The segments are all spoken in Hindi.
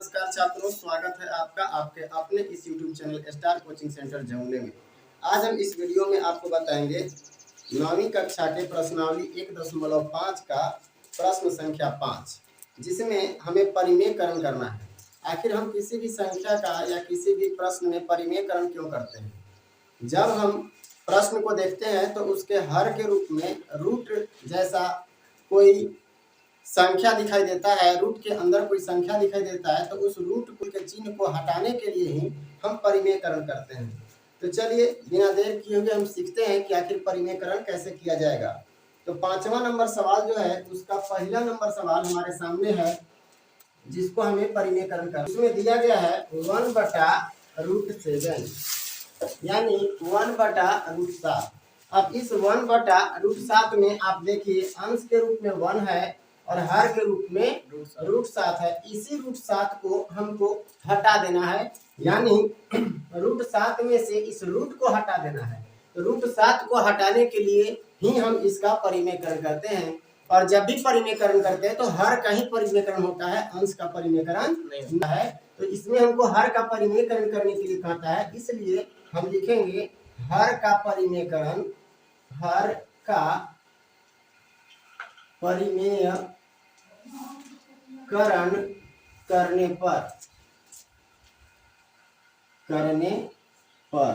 नमस्कार छात्रों, स्वागत है आपका आपके अपने इस YouTube channel star coaching centre जमुने में। आज हम इस वीडियो में आपको बताएंगे 9वीं कक्षा के प्रश्नावली 1.5 का प्रश्न संख्या 5, जिसमें हमें परिमेयकरण करना है। आखिर हम किसी भी संख्या का या किसी भी प्रश्न में परिमेयकरण क्यों करते हैं? जब हम प्रश्न को देखते हैं तो उसके हर के रूप में रूट जैसा कोई संख्या दिखाई देता है, रूट के अंदर कोई संख्या दिखाई देता है, तो उस रूट के चिन्ह को हटाने के लिए ही हम परिमेयकरण करते हैं। तो चलिए बिना देर किए हुए हम सीखते हैं कि आखिर परिमेयकरण कैसे किया जाएगा। तो 5वां नंबर सवाल जो है उसका पहला नंबर सवाल हमारे सामने है, जिसको हमें परिमेयकरण करना। उसमें दिया गया है 1/√7 यानी 1/√7। अब इस 1/√7 में आप देखिए अंश के रूप में 1 है और हर के रूप में √7 है। इसी √7 को हमको हटा देना है, यानी √7 में से इस रूट को हटा देना है। तो √7 को हटाने के लिए ही हम इसका परिमेयकरण करते हैं। और जब भी परिमेयकरण करते हैं तो हर का ही परिमेयकरण होता है, अंश का परिमेयकरण नहीं होता है। तो इसमें हमको हर का परिमेयकरण करने के लिए कहता है, इसलिए हम लिखेंगे हर का परिमेयकरण, हर का परिमेयकरण करने पर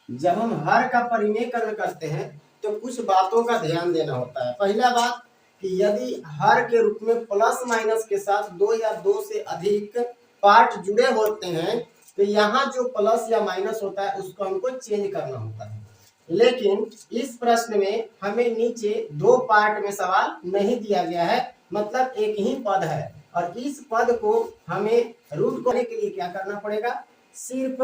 जब हम हर का परिमेयकरण करते हैं तो कुछ बातों का ध्यान देना होता है। पहला बात कि यदि हर के रूप में प्लस माइनस के साथ 2 या 2 से अधिक पार्ट जुड़े होते हैं तो यहाँ जो प्लस या माइनस होता है उसको हमको चेंज करना होता है। लेकिन इस प्रश्न में हमें नीचे 2 पार्ट में सवाल नहीं दिया गया है, मतलब एक ही पद है और इस पद को हमें रूट करने के लिए क्या करना पड़ेगा, सिर्फ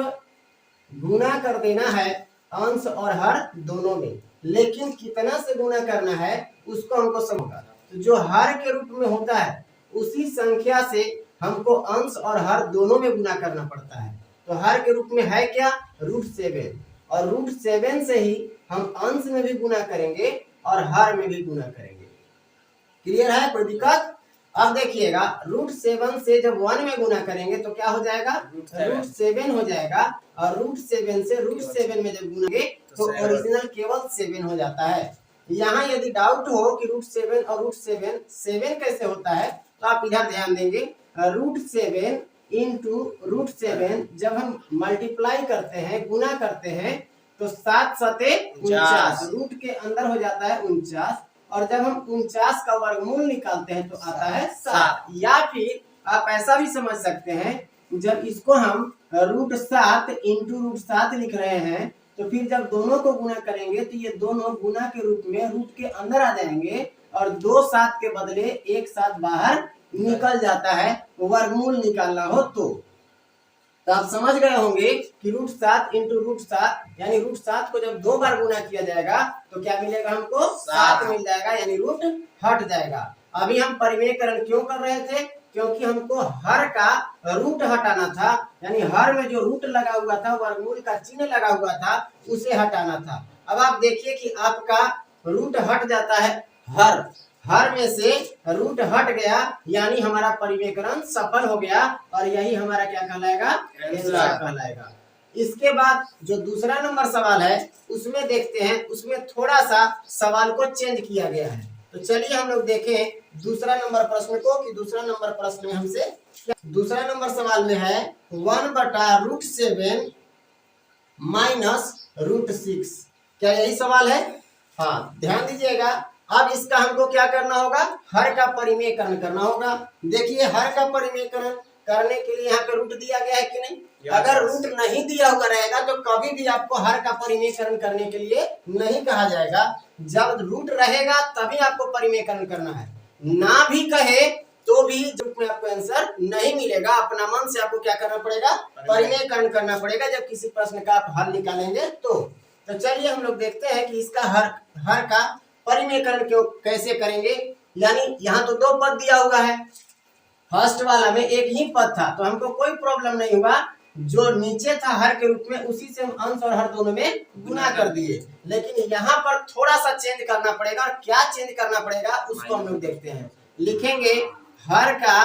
गुना कर देना है अंश और हर दोनों में। लेकिन कितना से गुना करना है उसको हमको समझना। तो जो हर के रूप में होता है उसी संख्या से हमको अंश और हर दोनों में गुना करना पड़ता है। तो हर के रूप में है क्या, √7, और √7 से ही हम अंश में भी गुना करेंगे और हर में भी गुना करेंगे। क्लियर है, कोई दिक्कत? अब देखिएगा √7 से जब 1 में गुना करेंगे तो क्या हो जाएगा, √7 हो जाएगा, और √7 से √7 में जब गुना तो ओरिजिनल केवल 7 हो जाता है। यहाँ यदि डाउट हो कि √7 और √7 कैसे होता है तो आप इधर ध्यान देंगे, √7 इंटू √7 जब हम मल्टीप्लाई करते हैं, गुना करते हैं, तो 7 सते 49, रूट के अंदर हो जाता है 49, और जब हम 49 का वर्गमूल निकालते हैं तो आता है 7। या फिर आप ऐसा भी समझ सकते हैं, जब इसको हम √7 इंटू √7 लिख रहे हैं तो फिर जब दोनों को गुना करेंगे तो ये दोनों गुना के रूप में रूट के अंदर आ जाएंगे और 2 7 के बदले 1 7 बाहर निकल जाता है, वर्गमूल निकालना हो तो आप समझ गए होंगे कि √7 इंटू √7 यानी √7 को जब 2 बार गुना किया जाएगा तो क्या मिलेगा, हमको 7 मिल जाएगा, यानी रूट हट जाएगा। अभी हम परिमेयकरण क्यों कर रहे थे, क्योंकि हमको हर का रूट हटाना था, यानी हर में जो रूट लगा हुआ था, वर्गमूल का चिन्ह लगा हुआ था, उसे हटाना था। अब आप देखिए कि आपका रूट हट जाता है, हर में से रूट हट गया, यानी हमारा परिमेयकरण सफल हो गया और यही हमारा क्या कहलाएगा, आंसर कहलाएगा। इसके बाद जो दूसरा नंबर सवाल है उसमें देखते हैं, उसमें थोड़ा सा सवाल को चेंज किया गया है। तो चलिए हम लोग देखें दूसरा नंबर प्रश्न को कि दूसरा नंबर प्रश्न में हमसे दूसरा नंबर सवाल में है 1/√7 माइनस √6। क्या यही सवाल है? हाँ, ध्यान दीजिएगा। अब इसका हमको क्या करना होगा, हर का परिमेयकरण करना होगा। देखिए हर का परिमेयकरण करने के लिए यहाँ पे रूट दिया गया है कि नहीं? अगर रूट नहीं दिया हुआ रहेगा तो कभी भी आपको हर का परिमेयकरण करने के लिए नहीं कहा जाएगा। जब रूट रहेगा तभी आपको परिमेयकरण करना है, ना भी कहे तो भी रूप में आपको आंसर नहीं मिलेगा। अपना मन से आपको क्या करना पड़ेगा, परिमेयकरण करना पड़ेगा जब किसी प्रश्न का आप हल निकालेंगे तो चलिए हम लोग देखते हैं कि इसका हर का परिमेयकरण क्यों कैसे करेंगे। यानी यहाँ तो 2 पद दिया हुआ है, फर्स्ट वाला में एक ही पद था तो हमको कोई प्रॉब्लम नहीं हुआ, जो नीचे था हर के रूप में उसी से हम अंश और हर दोनों में गुना कर दिए। लेकिन यहाँ पर थोड़ा सा चेंज करना पड़ेगा, और क्या चेंज करना पड़ेगा उसको हम लोग देखते हैं। लिखेंगे हर का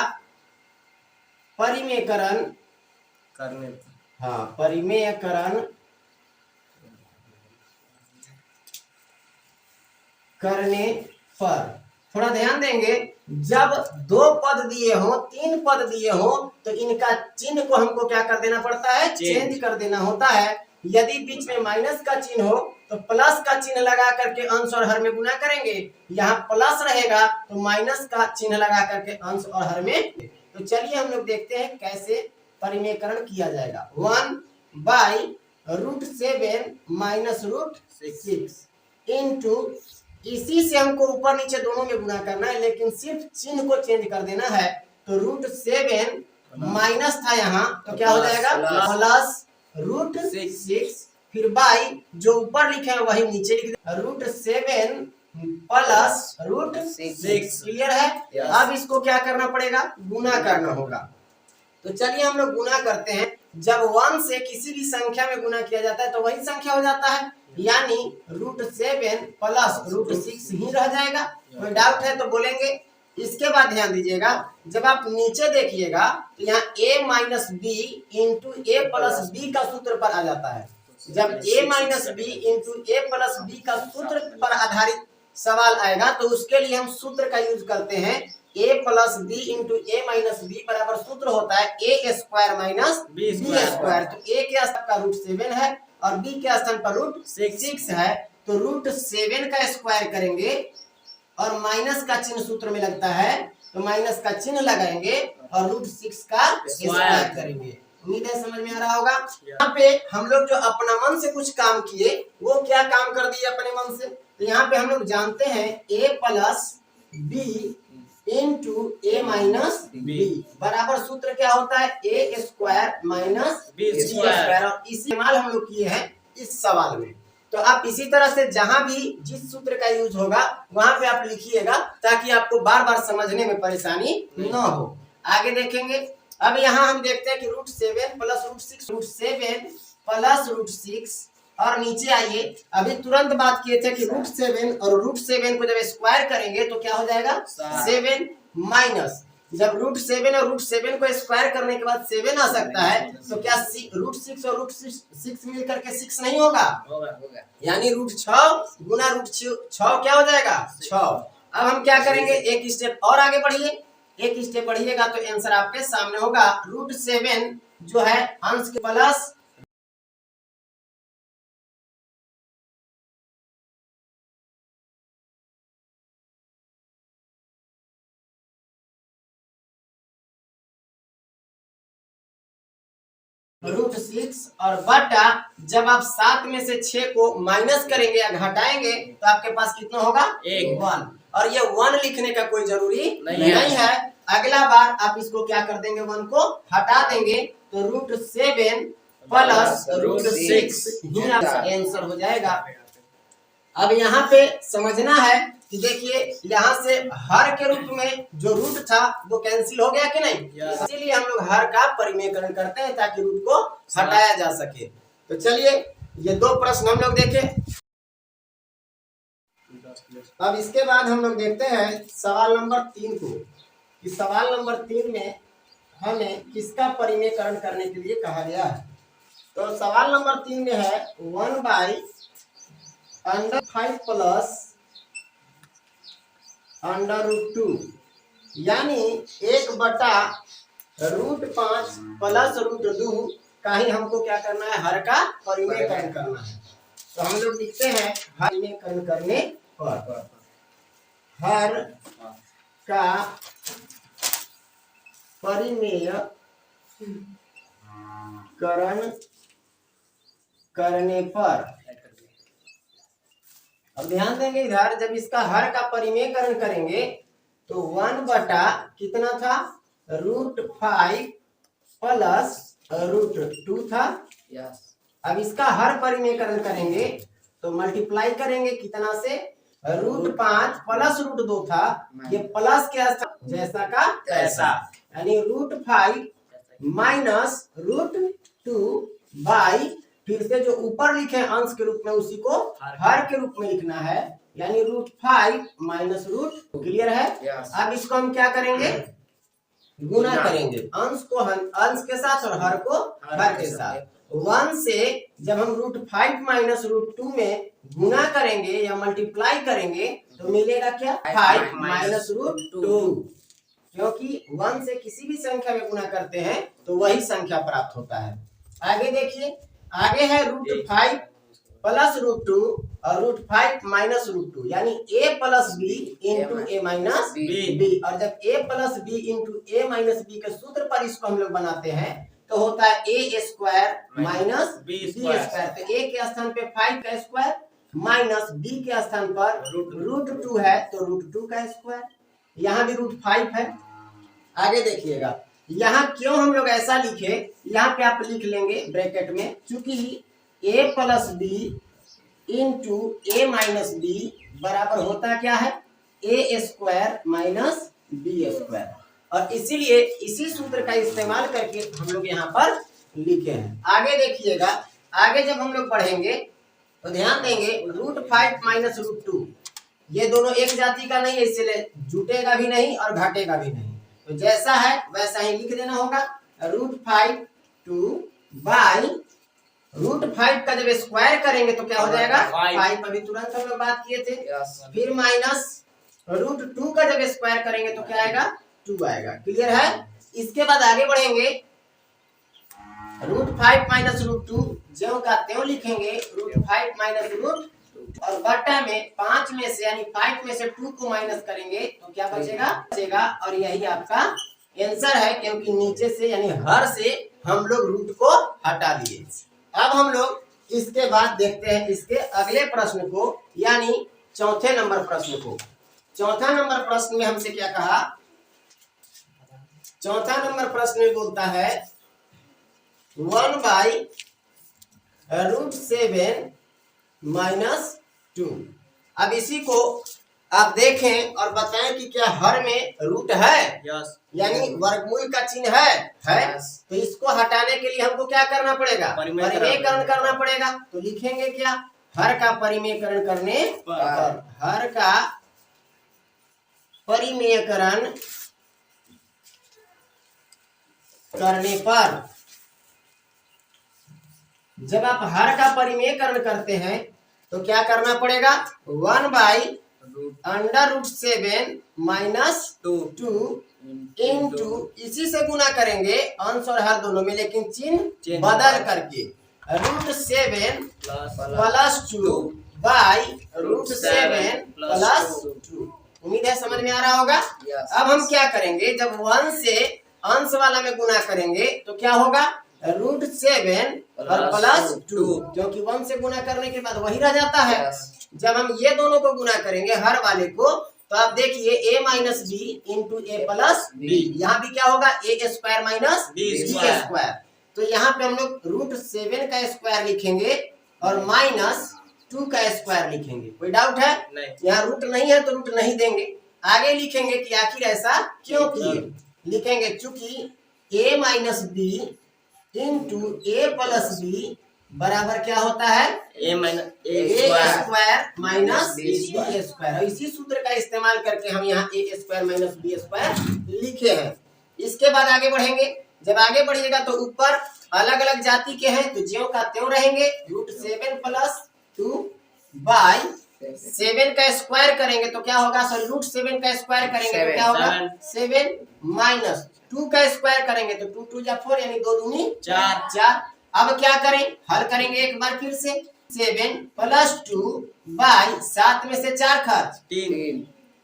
परिमेयकरण करने हाँ परिमेयकरण करने पर थोड़ा ध्यान देंगे, जब दो पद दिए हो, तीन पद दिए हो, तो इनका चिन्ह को हमको क्या कर देना पड़ता है, चेंज कर देना होता है। यदि बीच में माइनस का चिन्ह हो तो प्लस का चिन्ह लगा करके अंश और हर में गुना करेंगे, यहाँ प्लस रहेगा तो माइनस का चिन्ह लगा करके अंश और हर में। तो चलिए हम लोग देखते हैं कैसे परिमेयकरण किया जाएगा। 1/√7 माइनस √6 इंटू, इसी से हमको ऊपर नीचे दोनों में गुना करना है, लेकिन सिर्फ चिन्ह को चेंज कर देना है। तो √7 माइनस था यहाँ, तो क्या हो जाएगा प्लस √6, फिर बाई जो ऊपर लिखे हैं वही नीचे लिख दे, √7 प्लस √6। क्लियर है? अब इसको क्या करना पड़ेगा, गुना करना होगा। तो चलिए हम लोग गुना करते हैं। जब 1 से किसी भी संख्या में गुना किया जाता है तो वही संख्या हो जाता है, यानी √7 प्लस √6 ही रह जाएगा। कोई डाउट है तो बोलेंगे। इसके बाद ध्यान दीजिएगा, जब आप नीचे देखिएगा तो यहाँ a minus B into A plus B का सूत्र पर आ जाता है। जब a minus B into A plus B का सूत्र पर आधारित सवाल आएगा तो उसके लिए हम सूत्र का यूज करते हैं, a plus B into A minus B बराबर सूत्र होता है a square minus B square. तो a के स्थान पर √7 है और b के स्थान पर √6 है, तो √7 का स्क्वायर करेंगे और माइनस का चिन्ह सूत्र में लगता है तो माइनस का चिन्ह लगाएंगे और √6 का स्क्वायर करेंगे। उम्मीद है समझ में आ रहा होगा। यहाँ पे हम लोग जो अपना मन से कुछ काम किए वो क्या काम कर दिए अपने मन से, तो यहाँ पे हम लोग जानते हैं a plus B into A minus B बराबर सूत्र क्या होता है, A square minus B square, और इसी इस्तेमाल हम लोग किए हैं इस सवाल में। तो आप इसी तरह से जहां भी जिस सूत्र का यूज होगा वहां पे आप लिखिएगा ताकि आपको बार बार समझने में परेशानी न हो। आगे देखेंगे। अब यहाँ हम देखते हैं कि √7 प्लस √6 प्लस √6 और नीचे आइए, अभी तुरंत बात किए थे कि √7 और √7 को जब स्क्वायर करेंगे तो क्या हो जाएगा 7 माइनस, जब √7 और √7 को स्क्वायर करने के बाद 7 आ सकता है तो क्या √6 और √6 मिलकर के 6 नहीं होगा, यानी √6 गुना √6 क्या हो जाएगा 6। अब हम क्या करेंगे, एक स्टेप और आगे बढ़िए, एक स्टेप बढ़िएगा तो आंसर आपके सामने होगा। √7 जो है अंश के प्लस √6 और बटा, जब आप 7 में से 6 को माइनस करेंगे या घटाएंगे तो आपके पास कितना होगा 1, और ये 1 लिखने का कोई जरूरी नहीं है। अगला बार आप इसको क्या कर देंगे, 1 को हटा देंगे तो √7 प्लस √6 ही आपका आंसर हो जाएगा। अब यहाँ पे समझना है कि देखिए यहाँ से हर के रूप में जो रूट था वो कैंसिल हो गया कि नहीं, इसीलिए हम लोग हर का परिमेयकरण करते हैं ताकि रूट को हटाया जा सके। तो चलिए ये दो प्रश्न हम लोग देखें। अब इसके बाद हम लोग देखते हैं सवाल नंबर 3 को, कि सवाल नंबर 3 में हमें किसका परिमेयकरण करने के लिए कहा गया है। तो सवाल नंबर 3 में है 1/√5 प्लस √2, यानी 1/√5 प्लस √2 का ही हमको क्या करना है, हर का परिमेयकरण करना है। तो हम लोग लिखते हैं परिमेयकरण करने पर हर का परिमेयकरण करने पर, अब ध्यान देंगे इधर, जब इसका हर का परिमेयकरण करेंगे तो 1 बटा कितना था √5 प्लस √2 था। अब इसका हर परिमेयकरण करेंगे तो मल्टीप्लाई करेंगे कितना से, √5 प्लस √2 था, ये प्लस क्या था जैसा का तैसा, यानी √5 माइनस √2 बाई, फिर से जो ऊपर लिखे अंश के रूप में उसी को हर के रूप में लिखना है, यानी √5 माइनस √2। क्लियर है? अब इसको हम क्या करेंगे, गुना करेंगे, अंश को अंश के साथ और हर को हर के साथ। 1 से जब हम √5 माइनस √2 में गुना करेंगे या मल्टीप्लाई करेंगे तो मिलेगा क्या 5 माइनस √2, क्योंकि 1 से किसी भी संख्या में गुना करते हैं तो वही संख्या प्राप्त होता है। आगे देखिए, आगे है √5 प्लस √2 और √5 माइनस √2, यानी a plus b into A minus B. और जब a plus B into A minus B के सूत्र पर इसको हम लोग बनाते हैं तो होता है a square minus b square. तो a के स्थान पे 5 का स्क्वायर माइनस b के स्थान पर √2 है तो √2 का स्क्वायर, यहाँ भी √5 है। आगे देखिएगा, यहाँ क्यों हम लोग ऐसा लिखे, यहाँ पे आप लिख लेंगे ब्रैकेट में, चूंकि a plus B into A minus B बराबर होता क्या है a square minus B square, और इसीलिए इसी सूत्र का इस्तेमाल करके हम लोग यहाँ पर लिखे हैं। आगे देखिएगा, आगे जब हम लोग पढ़ेंगे तो ध्यान देंगे √5 माइनस √2 ये दोनों एक जाति का नहीं है, इसलिए जुटेगा भी नहीं और घटेगा भी नहीं, तो जैसा है वैसा ही लिख देना होगा। √5 2 बाई √5 का जब स्क्वायर करेंगे तो क्या हो जाएगा 5, अभी तुरंत हम लोग बात किए थे। फिर माइनस √2 का जब स्क्वायर करेंगे तो क्या आएगा 2 आएगा। क्लियर है? इसके बाद आगे बढ़ेंगे, √5 माइनस √2 ज्यों का त्यों लिखेंगे, √5 माइनस √2 और बटा में 5 में से यानी 5 में से 2 को माइनस करेंगे तो क्या बचेगा, और यही आपका आंसर है, क्योंकि नीचे से यानी हर से हम लोग रूट को हटा दिए। अब हम लोग इसके बाद देखते हैं इसके अगले प्रश्न को, यानी चौथे नंबर प्रश्न को। चौथा नंबर प्रश्न में हमसे क्या कहा, चौथा नंबर प्रश्न में बोलता है 1/√7 माइनस 2। अब इसी को आप देखें और बताएं कि क्या हर में रूट है, यानी वर्गमूल का चिन्ह है। तो इसको हटाने के लिए हमको क्या करना पड़ेगा, परिमेयकरण करना पड़ेगा। तो लिखेंगे क्या, हर का परिमेयकरण करने पर, हर का परिमेयकरण करने पर, जब आप हर का परिमेयकरण करते हैं तो क्या करना पड़ेगा, 1/√7 माइनस 2 इंटू इसी से गुना करेंगे अंश और हर दोनों में, लेकिन चिन्ह बदल करके √7 प्लस 2 बाई √7 प्लस 2। उम्मीद है समझ में आ रहा होगा। अब हम क्या करेंगे, जब 1 से अंश वाला में गुना करेंगे तो क्या होगा, √7 और प्लस 2, क्योंकि 1 से गुना करने के बाद वही रह जाता है। जब हम ये दोनों को गुना करेंगे हर वाले को, तो आप देखिए a minus B into A plus B, यहाँ भी क्या होगा a square minus B square. तो यहाँ पे हम लोग √7 का स्क्वायर लिखेंगे और माइनस 2 का स्क्वायर लिखेंगे। कोई डाउट है? यहाँ रूट नहीं है तो रूट नहीं देंगे। आगे लिखेंगे कि आखिर ऐसा क्यों किए, लिखेंगे चूंकि a minus B into A plus B बराबर क्या होता है, a square minus B square. इसी सूत्र का इस्तेमाल करके हम यहाँ a square minus B square लिखे हैं। इसके बाद आगे बढ़ेंगे, जब आगे बढ़िएगा तो ऊपर अलग अलग जाति के हैं तो ज्यों का त्यों रहेंगे। √7 प्लस 2 बाई 7 का स्क्वायर करेंगे तो क्या होगा, सॉरी √7 का स्क्वायर करेंगे तो क्या होगा 7 माइनस 2 का स्क्वायर करेंगे तो 2 2 4 यानी 2 दूनी 4। अब क्या करें, हल करेंगे एक बार फिर से, 7 प्लस 2 बाई 7 में से 4 खर्च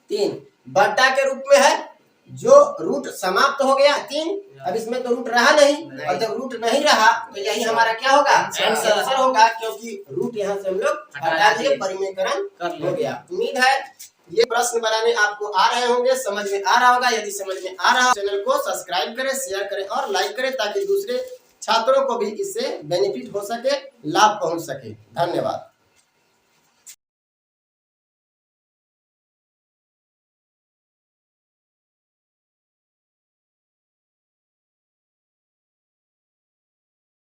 3 बट्टा के रूप में है, जो रूट समाप्त हो गया 3। अब इसमें तो रूट रहा नहीं, और जब रूट नहीं रहा तो यही हमारा क्या होगा, आंसर होगा, क्योंकि रूट यहाँ से हम लोग हटा दिए, परिमेयकरण हो गया। उम्मीद है ये प्रश्न बनाने आपको आ रहे होंगे, समझ में आ रहा होगा। यदि समझ में आ रहा, चैनल को सब्सक्राइब करें, शेयर करें और लाइक करें, ताकि दूसरे छात्रों को भी इससे बेनिफिट हो सके, लाभ पहुंच सके। धन्यवाद।